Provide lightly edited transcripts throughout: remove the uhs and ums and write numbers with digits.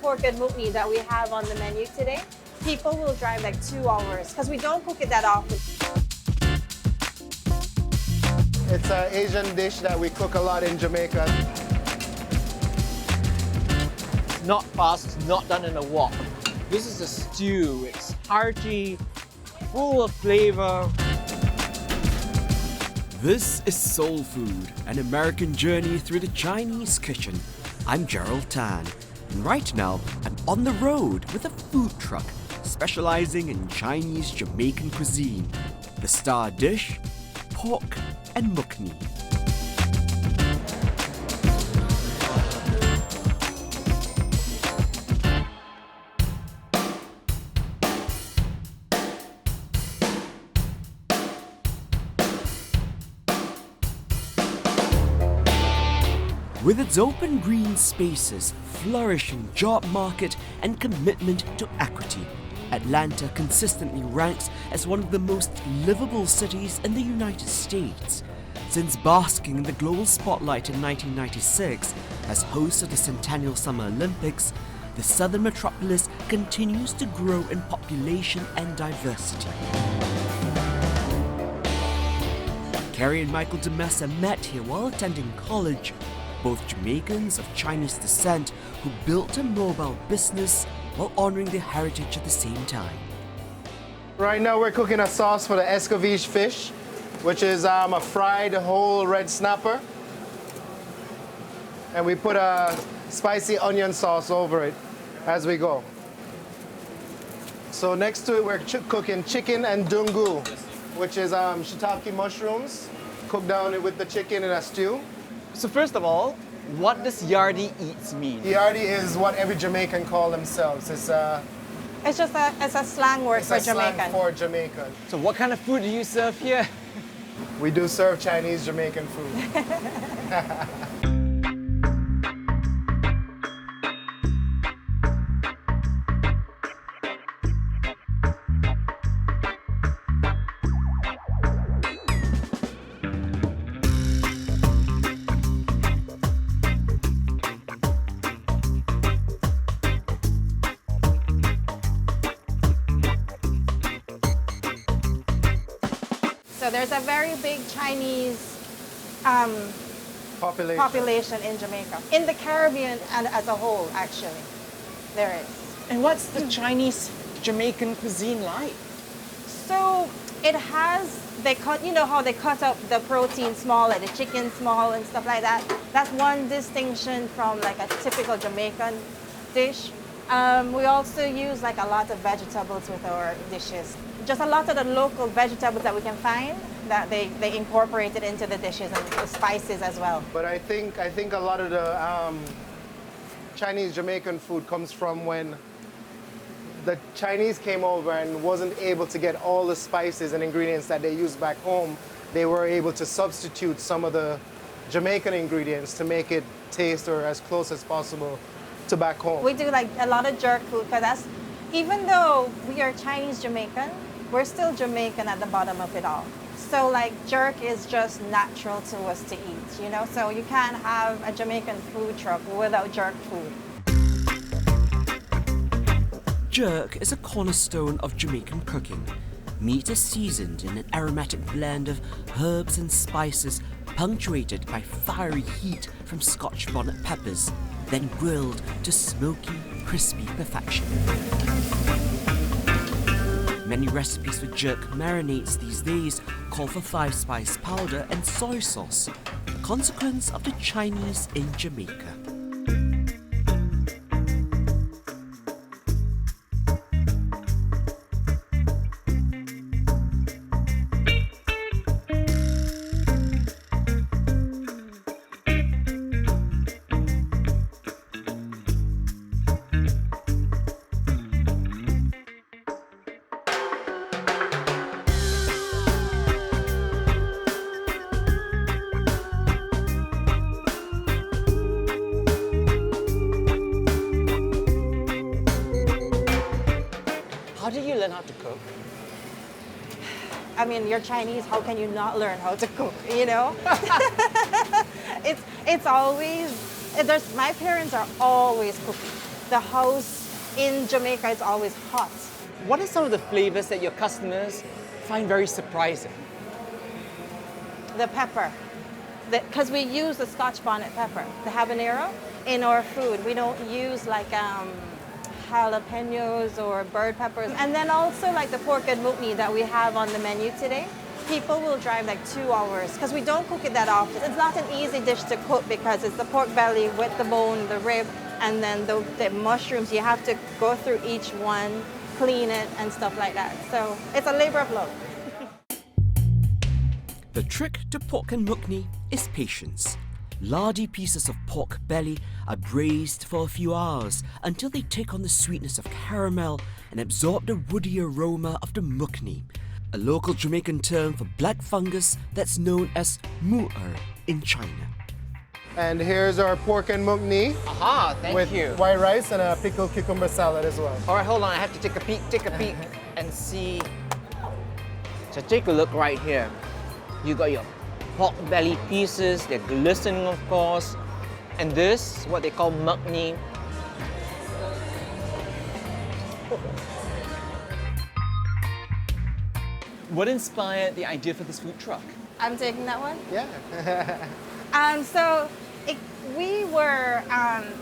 pork and mucnee that we have on the menu today, people will drive like 2 hours because we don't cook it that often. It's an Asian dish that we cook a lot in Jamaica. It's not fast, it's not done in a wok. This is a stew. It's hearty, full of flavor. This is Soul Food, an American journey through the Chinese kitchen. I'm Gerald Tan, and right now I'm on the road with a food truck specializing in Chinese Jamaican cuisine. The star dish, pork and mucnee. With its open green spaces, flourishing job market, and commitment to equity, Atlanta consistently ranks as one of the most livable cities in the United States. Since basking in the global spotlight in 1996 as host of the Centennial Summer Olympics, the southern metropolis continues to grow in population and diversity. Carrie and Michael DeMessa met here while attending college, both Jamaicans of Chinese descent who built a mobile business while honoring their heritage at the same time. Right now we're cooking a sauce for the escovitch fish, which is a fried whole red snapper. And we put a spicy onion sauce over it as we go. So next to it we're cooking chicken and dungu, which is shiitake mushrooms, cooked down with the chicken in a stew. So first of all, what does Yardie Eats mean? Yardie is what every Jamaican call themselves. It's a slang word for Jamaican. Slang for Jamaican. So what kind of food do you serve here? We do serve Chinese Jamaican food. So there's a very big Chinese population in Jamaica. In the Caribbean and as a whole, actually, there is. And what's the Chinese Jamaican cuisine like? So it has, you know how they cut up the protein small, like the chicken small and stuff like that? That's one distinction from like a typical Jamaican dish. We also use like a lot of vegetables with our dishes. Just a lot of the local vegetables that we can find that they incorporated into the dishes and the spices as well. But I think a lot of the Chinese Jamaican food comes from when the Chinese came over and wasn't able to get all the spices and ingredients that they used back home. They were able to substitute some of the Jamaican ingredients to make it taste or as close as possible to back home. We do like a lot of jerk food because even though we are Chinese Jamaican, we're still Jamaican at the bottom of it all. So like jerk is just natural to us to eat, you know? So you can't have a Jamaican food truck without jerk food. Jerk is a cornerstone of Jamaican cooking. Meat is seasoned in an aromatic blend of herbs and spices, punctuated by fiery heat from Scotch bonnet peppers, then grilled to smoky, crispy perfection. Many recipes for jerk marinades these days call for 5-spice powder and soy sauce, a consequence of the Chinese in Jamaica. How did you learn how to cook? I mean, you're Chinese, how can you not learn how to cook, you know? It's always, my parents are always cooking. the house in Jamaica is always hot. What are some of the flavors that your customers find very surprising? The pepper, because we use the Scotch bonnet pepper, the habanero, in our food. We don't use like jalapenos or bird peppers. And then also like the pork and mucnee that we have on the menu today. People will drive like 2 hours because we don't cook it that often. It's not an easy dish to cook because it's the pork belly with the bone, the rib, and then the mushrooms. You have to go through each one, clean it, and stuff like that. So it's a labor of love. The trick to pork and mucnee is patience. Lardy pieces of pork belly are braised for a few hours until they take on the sweetness of caramel and absorb the woody aroma of the mucnee, a local Jamaican term for black fungus that's known as mu'er in China. And here's our pork and mucnee Aha, thank with you. white rice and a pickled cucumber salad as well. All right, hold on, I have to take a peek and see. So take a look right here. You got your pork belly pieces, they're glistening of course. And this, what they call mucnee. What inspired the idea for this food truck? I'm taking that one. Yeah.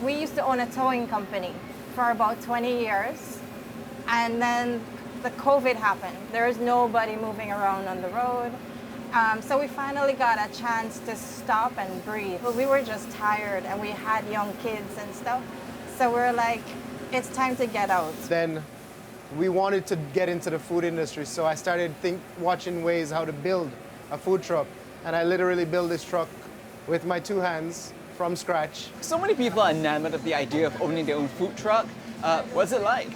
We used to own a towing company for about 20 years. And then the COVID happened. There was nobody moving around on the road. So we finally got a chance to stop and breathe. We were just tired and we had young kids and stuff. So we're like, it's time to get out. Then we wanted to get into the food industry, so I started watching ways how to build a food truck. And I literally built this truck with my 2 hands from scratch. So many people are enamored of the idea of owning their own food truck. What's it like?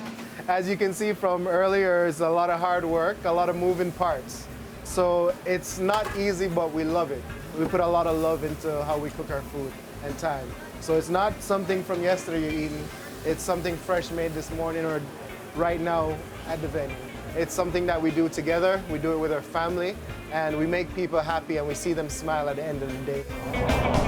As you can see from earlier, it's a lot of hard work, a lot of moving parts. So it's not easy, but we love it. We put a lot of love into how we cook our food and time. So it's not something from yesterday you're eating. It's something fresh made this morning or right now at the venue. It's something that we do together. We do it with our family, and we make people happy and we see them smile at the end of the day.